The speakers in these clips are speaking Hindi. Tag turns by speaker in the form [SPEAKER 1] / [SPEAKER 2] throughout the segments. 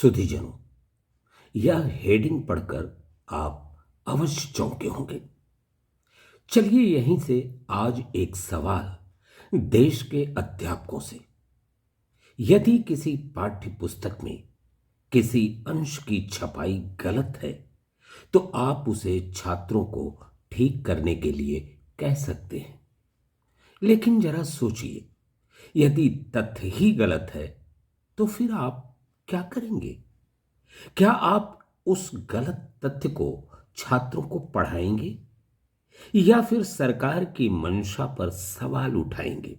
[SPEAKER 1] सुधीजनों, यह हेडिंग पढ़कर आप अवश्य चौंके होंगे। चलिए यहीं से आज एक सवाल देश के अध्यापकों से। यदि किसी पाठ्य पुस्तक में किसी अंश की छपाई गलत है तो आप उसे छात्रों को ठीक करने के लिए कह सकते हैं। लेकिन जरा सोचिए, यदि तथ्य ही गलत है तो फिर आप क्या करेंगे? क्या आप उस गलत तथ्य को छात्रों को पढ़ाएंगे या फिर सरकार की मंशा पर सवाल उठाएंगे?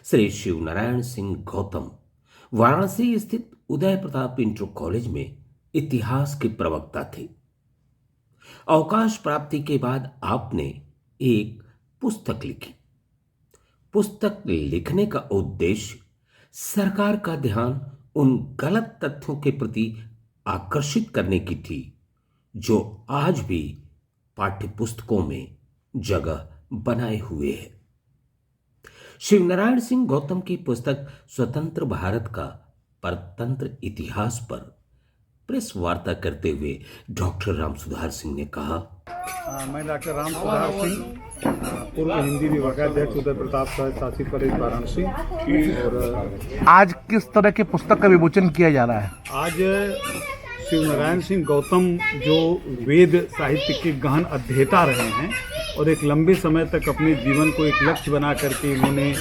[SPEAKER 1] श्री शिवनारायण सिंह गौतम वाराणसी स्थित उदय प्रताप इंटर कॉलेज में इतिहास के प्रवक्ता थे। अवकाश प्राप्ति के बाद आपने एक पुस्तक लिखी। पुस्तक लिखने का उद्देश्य सरकार का ध्यान उन गलत तथ्यों के प्रति आकर्षित करने की थी जो आज भी पाठ्य पुस्तकों में जगह बनाए हुए है। शिवनारायण सिंह गौतम की पुस्तक स्वतंत्र भारत का परतंत्र इतिहास पर प्रेस वार्ता करते हुए डॉक्टर रामसुधार सिंह ने कहा,
[SPEAKER 2] मैं डॉक्टर रामसुधार सिंह, पूर्व हिंदी विभागाध्यक्ष उदय प्रताप शासित कॉलेज वाराणसी। और
[SPEAKER 3] आज किस तरह के पुस्तक का विमोचन किया जा रहा है?
[SPEAKER 2] आज शिवनारायण सिंह गौतम जो वेद साहित्य के गहन अध्येता रहे हैं और एक लंबे समय तक अपने जीवन को एक लक्ष्य बना करके इन्होंने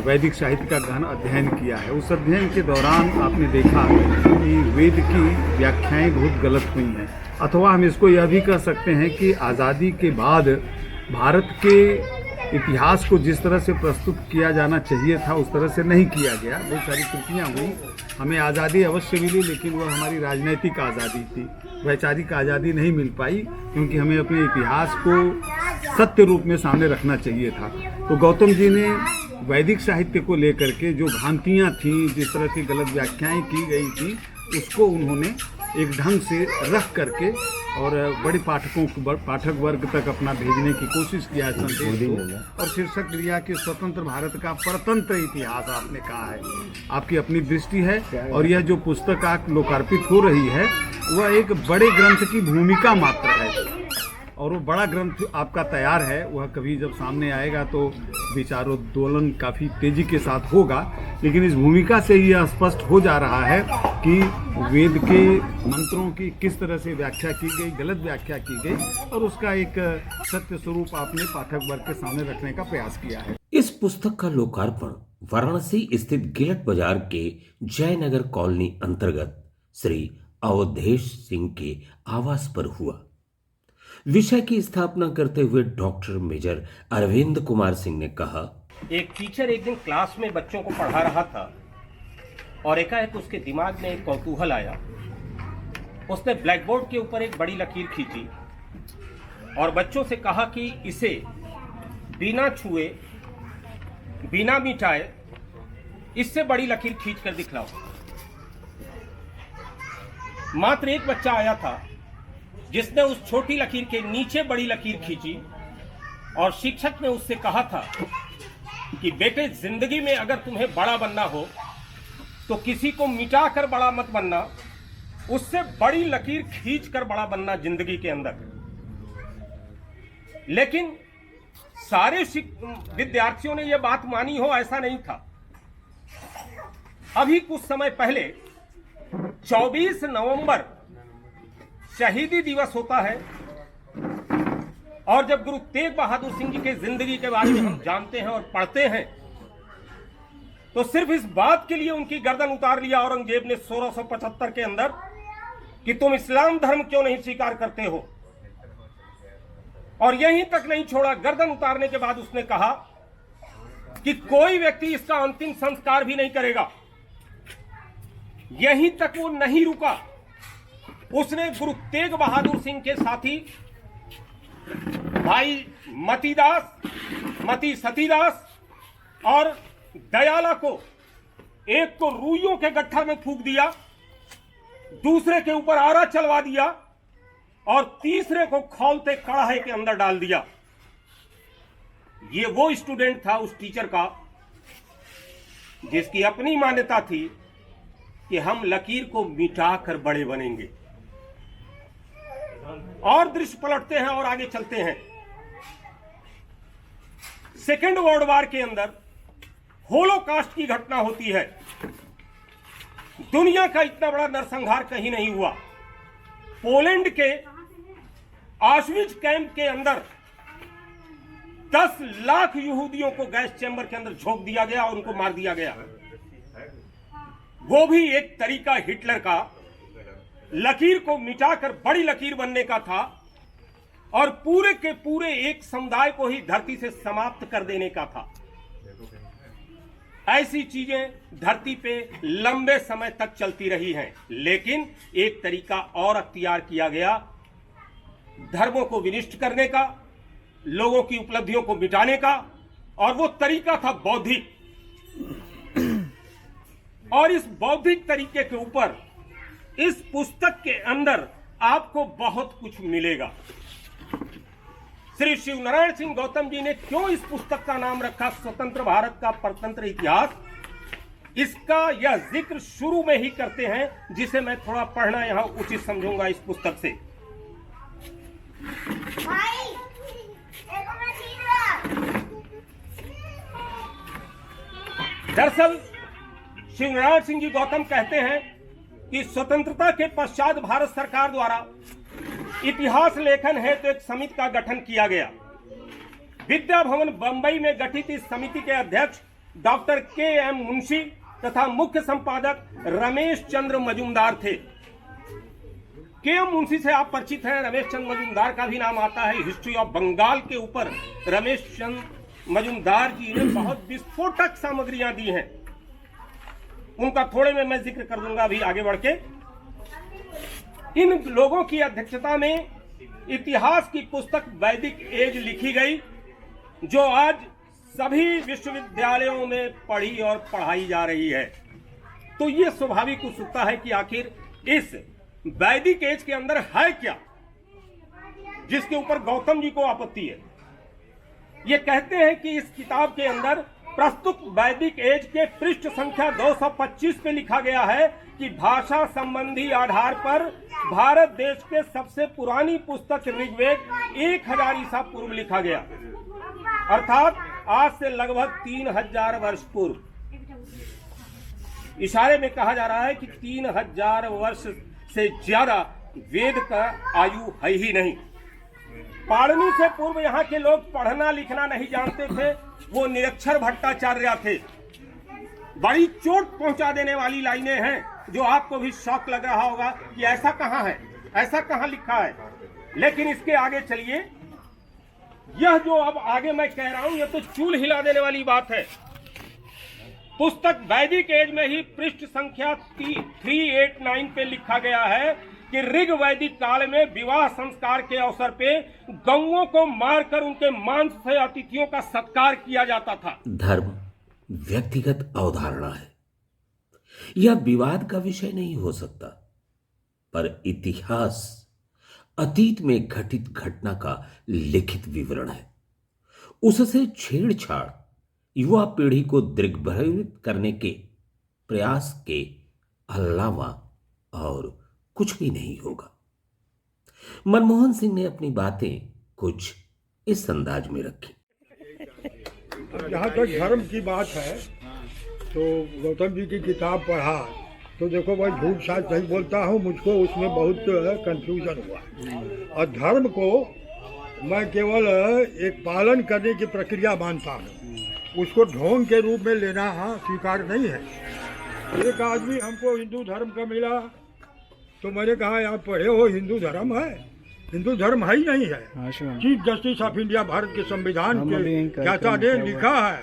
[SPEAKER 2] वैदिक साहित्य का गहन अध्ययन किया है। उस अध्ययन के दौरान आपने देखा कि वेद की व्याख्याएं बहुत गलत हुई हैं, अथवा हम इसको यह भी कह सकते हैं कि आज़ादी के बाद भारत के इतिहास को जिस तरह से प्रस्तुत किया जाना चाहिए था उस तरह से नहीं किया गया। बहुत सारी त्रुटियाँ हुई। हमें आज़ादी अवश्य मिली, लेकिन वह हमारी राजनीतिक आज़ादी थी, वैचारिक आज़ादी नहीं मिल पाई, क्योंकि हमें अपने इतिहास को सत्य रूप में सामने रखना चाहिए था। तो गौतम जी ने वैदिक साहित्य को लेकर के जो भ्रांतियाँ थीं, जिस तरह की गलत व्याख्याएँ की गई थी, उसको उन्होंने एक ढंग से रख करके और बड़े पाठक वर्ग तक अपना भेजने की कोशिश किया है संदेश को। और शीर्षक दिया कि स्वतंत्र भारत का परतंत्र इतिहास आपने कहा है। आपकी अपनी दृष्टि है और यह जो पुस्तक आप लोकार्पित हो रही है वह एक बड़े ग्रंथ की भूमिका मात्र है, और वो बड़ा ग्रंथ आपका तैयार है। वह कभी जब सामने आएगा तो विचारोद्दोलन काफ़ी तेजी के साथ होगा, लेकिन इस भूमिका से यह स्पष्ट हो जा रहा है कि वेद के मंत्रों की किस तरह से व्याख्या की गई, गलत व्याख्या की गई, और उसका एक सत्य स्वरूप आपने पाठक वर्ग के सामने रखने का प्रयास किया है।
[SPEAKER 1] इस पुस्तक का लोकार्पण वाराणसी स्थित गिलट बाजार के जयनगर कॉलोनी अंतर्गत श्री अवधेश सिंह के आवास पर हुआ। विषय की स्थापना करते हुए डॉक्टर मेजर अरविंद कुमार सिंह ने कहा,
[SPEAKER 4] एक टीचर एक दिन क्लास में बच्चों को पढ़ा रहा था और एकाएक उसके दिमाग में एक कौतूहल आया। उसने ब्लैक बोर्ड के ऊपर एक बड़ी लकीर खींची और बच्चों से कहा कि इसे बिना छुए, बिना मिटाए, इससे बड़ी लकीर खींच कर दिखलाओ। मात्र एक बच्चा आया था जिसने उस छोटी लकीर के नीचे बड़ी लकीर खींची और शिक्षक ने उससे कहा था कि बेटे, जिंदगी में अगर तुम्हें बड़ा बनना हो तो किसी को मिटा कर बड़ा मत बनना, उससे बड़ी लकीर खींच कर बड़ा बनना जिंदगी के अंदर। लेकिन सारे विद्यार्थियों ने यह बात मानी हो ऐसा नहीं था। अभी कुछ समय पहले 24 नवंबर शहीदी दिवस होता है, और जब गुरु तेग बहादुर सिंह जी के जिंदगी के बारे में हम जानते हैं और पढ़ते हैं तो सिर्फ इस बात के लिए उनकी गर्दन उतार लिया औरंगजेब ने 1675 के अंदर कि तुम इस्लाम धर्म क्यों नहीं स्वीकार करते हो। और यहीं तक नहीं छोड़ा, गर्दन उतारने के बाद उसने कहा कि कोई व्यक्ति इसका अंतिम संस्कार भी नहीं करेगा। यहीं तक वो नहीं रुका, उसने गुरु तेग बहादुर सिंह के साथी भाई मती सतीदास और दयाला को एक को रुइयों के गट्ठर में फूंक दिया, दूसरे के ऊपर आरा चलवा दिया और तीसरे को खौलते कड़ाहे के अंदर डाल दिया। ये वो स्टूडेंट था उस टीचर का जिसकी अपनी मान्यता थी कि हम लकीर को मिटाकर बड़े बनेंगे। और दृश्य पलटते हैं और आगे चलते हैं। सेकेंड वर्ल्ड वॉर के अंदर होलोकास्ट की घटना होती है। दुनिया का इतना बड़ा नरसंहार कहीं नहीं हुआ। पोलैंड के ऑश्विट्ज कैंप के अंदर 10 लाख यहूदियों को गैस चैम्बर के अंदर झोंक दिया गया और उनको मार दिया गया। वो भी एक तरीका हिटलर का लकीर को मिटाकर बड़ी लकीर बनने का था और पूरे के पूरे एक समुदाय को ही धरती से समाप्त कर देने का था। ऐसी चीजें धरती पे लंबे समय तक चलती रही हैं, लेकिन एक तरीका और अख्तियार किया गया धर्मों को विनिष्ट करने का, लोगों की उपलब्धियों को मिटाने का, और वो तरीका था बौद्धिक। और इस बौद्धिक तरीके के ऊपर इस पुस्तक के अंदर आपको बहुत कुछ मिलेगा। श्री शिवनारायण सिंह गौतम जी ने क्यों इस पुस्तक का नाम रखा स्वतंत्र भारत का परतंत्र इतिहास, इसका यह जिक्र शुरू में ही करते हैं, जिसे मैं थोड़ा पढ़ना यहां उचित समझूंगा इस पुस्तक से। दरअसल शिवनारायण सिंह जी गौतम कहते हैं कि स्वतंत्रता के पश्चात भारत सरकार द्वारा इतिहास लेखन हेतु एक समिति का गठन किया गया। विद्या भवन बंबई में गठित इस समिति के अध्यक्ष डॉक्टर के.एम. मुंशी तथा मुख्य संपादक रमेश चंद्र मजूमदार थे। के.एम. मुंशी से आप परिचित हैं। रमेश चंद्र मजूमदार का भी नाम आता है। हिस्ट्री ऑफ बंगाल के ऊपर रमेश चंद्र मजूमदार जी ने बहुत विस्फोटक सामग्रियां दी हैं। उनका थोड़े में मैं जिक्र कर दूंगा अभी आगे बढ़ के। इन लोगों की अध्यक्षता में इतिहास की पुस्तक वैदिक एज लिखी गई, जो आज सभी विश्वविद्यालयों में पढ़ी और पढ़ाई जा रही है। तो ये स्वाभाविक उत्सुकता है कि आखिर इस वैदिक एज के अंदर है क्या, जिसके ऊपर गौतम जी को आपत्ति है। ये कहते हैं कि इस किताब के अंदर प्रस्तुत वैदिक एज के पृष्ठ संख्या 225 पे लिखा गया है कि भाषा संबंधी आधार पर भारत देश के सबसे पुरानी पुस्तक ऋग्वेद 1000 ईसा पूर्व लिखा गया, अर्थात आज से लगभग 3000 वर्ष पूर्व। इशारे में कहा जा रहा है कि 3000 वर्ष से ज्यादा वेद का आयु है ही नहीं। पाणिनि से पूर्व यहाँ के लोग पढ़ना लिखना नहीं जानते थे। वो निरक्षर भट्टाचार्य थे। बड़ी चोट पहुंचा देने वाली लाइनें हैं, जो आपको भी शौक लग रहा होगा कि ऐसा कहां है, ऐसा कहां लिखा है। लेकिन इसके आगे चलिए, यह जो अब आगे मैं कह रहा हूं, यह तो चूल हिला देने वाली बात है। पुस्तक वैदिक एज में ही पृष्ठ संख्या 389 पे लिखा गया है कि ऋग वैदिक काल में विवाह संस्कार के अवसर पे गौओं को मारकर उनके मांस से अतिथियों का सत्कार किया जाता था।
[SPEAKER 1] धर्म व्यक्तिगत अवधारणा है, यह विवाद का विषय नहीं हो सकता, पर इतिहास अतीत में घटित घटना का लिखित विवरण है। उससे छेड़छाड़ युवा पीढ़ी को दिग्भ्रमित करने के प्रयास के अलावा और कुछ भी नहीं होगा। मनमोहन सिंह ने अपनी बातें कुछ इस अंदाज में रखी।
[SPEAKER 5] जहाँ तक धर्म की बात है, तो गौतम जी की किताब पढ़ा तो देखो मैं झूठ साच नहीं बोलता हूँ, मुझको उसमें बहुत कंफ्यूजन हुआ। और धर्म को मैं केवल एक पालन करने की प्रक्रिया मानता हूँ, उसको ढोंग के रूप में लेना स्वीकार नहीं है। एक आदमी हमको हिंदू धर्म का मिला तो मैंने कहा आप पढ़े हो हिंदू धर्म है? हिंदू धर्म है ही नहीं है। Chief justice of India Bharat के संविधान के ज्ञाता ने लिखा है,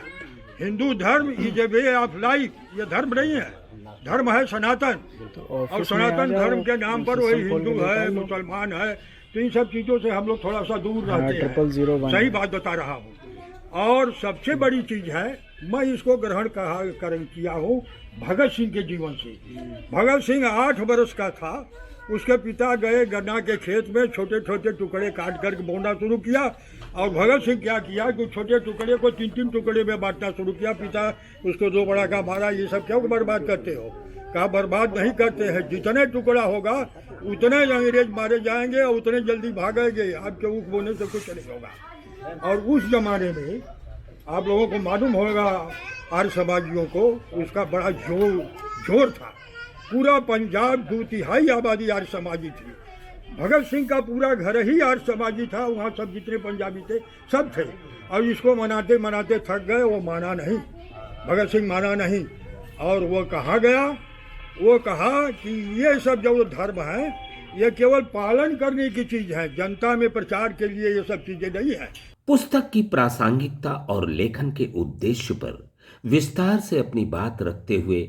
[SPEAKER 5] हिंदू धर्म is a way of life. ये धर्म नहीं है, धर्म है सनातन। और सनातन धर्म के नाम पर वही हिंदू है, मुसलमान है, तो इन सब चीज़ों से हम लोग थोड़ा सा दूर रहते हैं। सही बात बता रहा हूँ। और सबसे बड़ी चीज़ है, मैं इसको ग्रहण किया हूँ भगत सिंह के जीवन से। भगत सिंह 8 वर्ष का था, उसके पिता गए गन्ना के खेत में छोटे छोटे टुकड़े काट कर बोना शुरू किया। और भगत सिंह क्या किया कि छोटे टुकड़े को 3-3 टुकड़े में बांटना शुरू किया। पिता उसको 2 बड़ा का मारा, ये सब क्यों बर्बाद करते हो? का बर्बाद नहीं करते हैं। जितने टुकड़ा होगा उतने अंग्रेज मारे जाएंगे और उतने जल्दी भागेंगे। आपके ऊख बोने से कुछ नहीं होगा। और उस जमाने में आप लोगों को मालूम होगा, आर्य समाजियों को उसका बड़ा जोर था। पूरा पंजाब 2/3 आबादी आर्य समाजी थी। भगत सिंह का पूरा घर ही आर्य समाजी था। वहाँ सब जितने पंजाबी थे सब थे। और इसको मनाते मनाते थक गए। वो माना नहीं, भगत सिंह माना नहीं। और वो कहा गया, वो कहा कि ये सब जो धर्म है ये केवल पालन करने की चीज़ है, जनता में प्रचार के लिए ये सब चीज़ें नहीं है।
[SPEAKER 1] पुस्तक की प्रासंगिकता और लेखन के उद्देश्य पर विस्तार से अपनी बात रखते हुए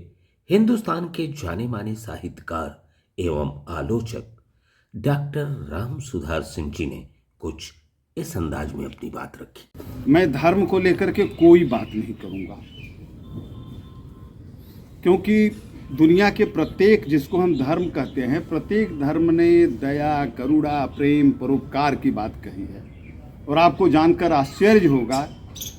[SPEAKER 1] हिंदुस्तान के जाने माने साहित्यकार एवं आलोचक डॉक्टर राम सुधार सिंह जी ने कुछ इस अंदाज में अपनी बात रखी।
[SPEAKER 6] मैं धर्म को लेकर के कोई बात नहीं करूंगा, क्योंकि दुनिया के प्रत्येक, जिसको हम धर्म कहते हैं, प्रत्येक धर्म ने दया, करुणा, प्रेम, परोपकार की बात कही है। और आपको जानकर आश्चर्य होगा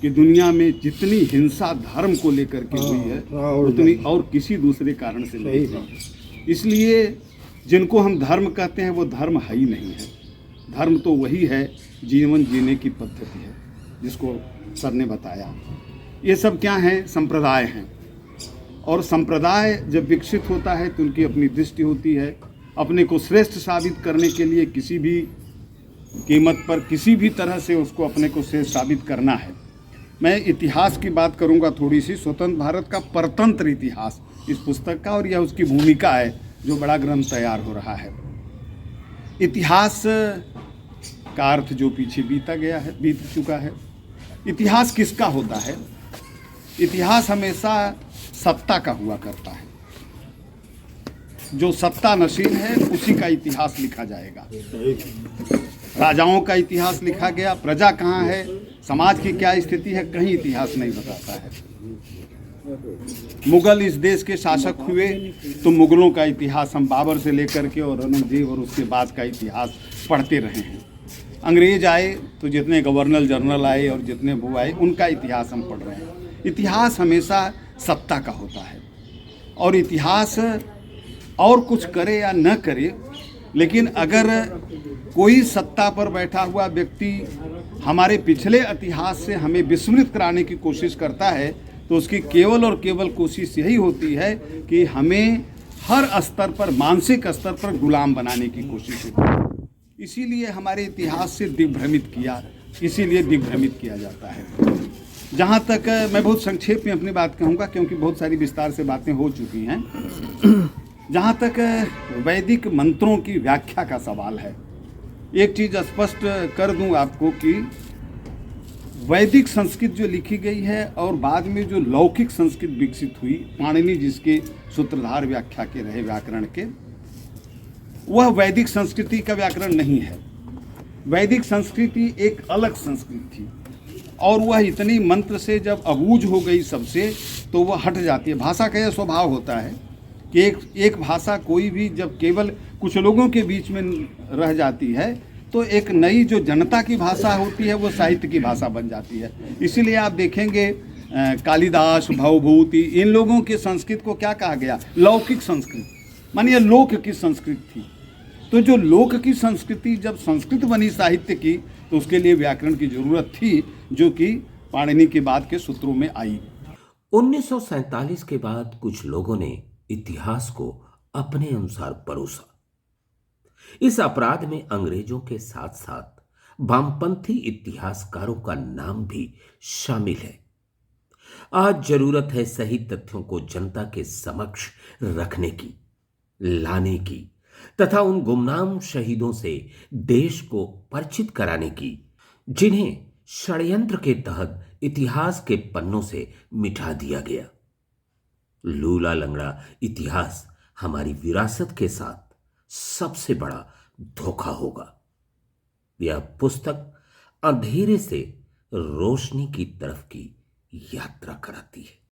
[SPEAKER 6] कि दुनिया में जितनी हिंसा धर्म को लेकर के हुई है उतनी और किसी दूसरे कारण से नहीं हुई। इसलिए जिनको हम धर्म कहते हैं वो धर्म है ही नहीं है। धर्म तो वही है, जीवन जीने की पद्धति है, जिसको सर ने बताया। ये सब क्या है? संप्रदाय हैं। और संप्रदाय जब विकसित होता है तो उनकी अपनी दृष्टि होती है। अपने को श्रेष्ठ साबित करने के लिए किसी भी कीमत पर, किसी भी तरह से उसको अपने को श्रेष्ठ साबित करना है। मैं इतिहास की बात करूंगा थोड़ी सी, स्वतंत्र भारत का परतंत्र इतिहास इस पुस्तक का, और यह उसकी भूमिका है जो बड़ा ग्रंथ तैयार हो रहा है। इतिहास का अर्थ जो पीछे बीत चुका है। इतिहास किसका होता है? इतिहास हमेशा सत्ता का हुआ करता है। जो सत्ता नशीन है उसी का इतिहास लिखा जाएगा। राजाओं का इतिहास लिखा गया, प्रजा कहाँ है, समाज की क्या स्थिति है, कहीं इतिहास नहीं बताता है। मुगल इस देश के शासक हुए तो मुगलों का इतिहास हम बाबर से लेकर के और औरंगजेब और उसके बाद का इतिहास पढ़ते रहे हैं। अंग्रेज आए तो जितने गवर्नर जनरल आए और जितने वो आए उनका इतिहास हम पढ़ रहे हैं। इतिहास हमेशा सत्ता का होता है। और इतिहास और कुछ करे या न करे, लेकिन अगर कोई सत्ता पर बैठा हुआ व्यक्ति हमारे पिछले इतिहास से हमें विस्मृत कराने की कोशिश करता है तो उसकी केवल और केवल कोशिश यही होती है कि हमें हर स्तर पर, मानसिक स्तर पर गुलाम बनाने की कोशिश होती है। इसीलिए हमारे इतिहास से दिग्भ्रमित किया जाता है। जहाँ तक मैं बहुत संक्षेप में अपनी बात कहूँगा, क्योंकि बहुत सारी विस्तार से बातें हो चुकी हैं। जहाँ तक वैदिक मंत्रों की व्याख्या का सवाल है, एक चीज़ स्पष्ट कर दूं आपको कि वैदिक संस्कृत जो लिखी गई है और बाद में जो लौकिक संस्कृत विकसित हुई, पाणिनि जिसके सूत्रधार व्याख्या के रहे व्याकरण के, वह वैदिक संस्कृति का व्याकरण नहीं है। वैदिक संस्कृति एक अलग संस्कृति थी और वह इतनी मंत्र से जब अबूझ हो गई सबसे तो वह हट जाती है। भाषा का यह स्वभाव होता है कि एक भाषा कोई भी जब केवल कुछ लोगों के बीच में रह जाती है तो एक नई जो जनता की भाषा होती है वो साहित्य की भाषा बन जाती है। इसीलिए आप देखेंगे कालिदास, भवभूति, इन लोगों के संस्कृत को क्या कहा गया? लौकिक संस्कृत, मानिए लोक की संस्कृत थी। तो जो लोक की संस्कृति जब संस्कृत बनी साहित्य की तो उसके लिए व्याकरण की जरूरत थी, जो कि पाणिनि के बाद के सूत्रों में आई।
[SPEAKER 1] 1947 के बाद कुछ लोगों ने इतिहास को अपने अनुसार परोसा। इस अपराध में अंग्रेजों के साथ साथ वामपंथी इतिहासकारों का नाम भी शामिल है। आज जरूरत है सही तथ्यों को जनता के समक्ष रखने की, लाने की तथा उन गुमनाम शहीदों से देश को परिचित कराने की जिन्हें षड्यंत्र के तहत इतिहास के पन्नों से मिटा दिया गया। लूला लंगड़ा इतिहास हमारी विरासत के साथ सबसे बड़ा धोखा होगा। यह पुस्तक अंधेरे से रोशनी की तरफ की यात्रा कराती है।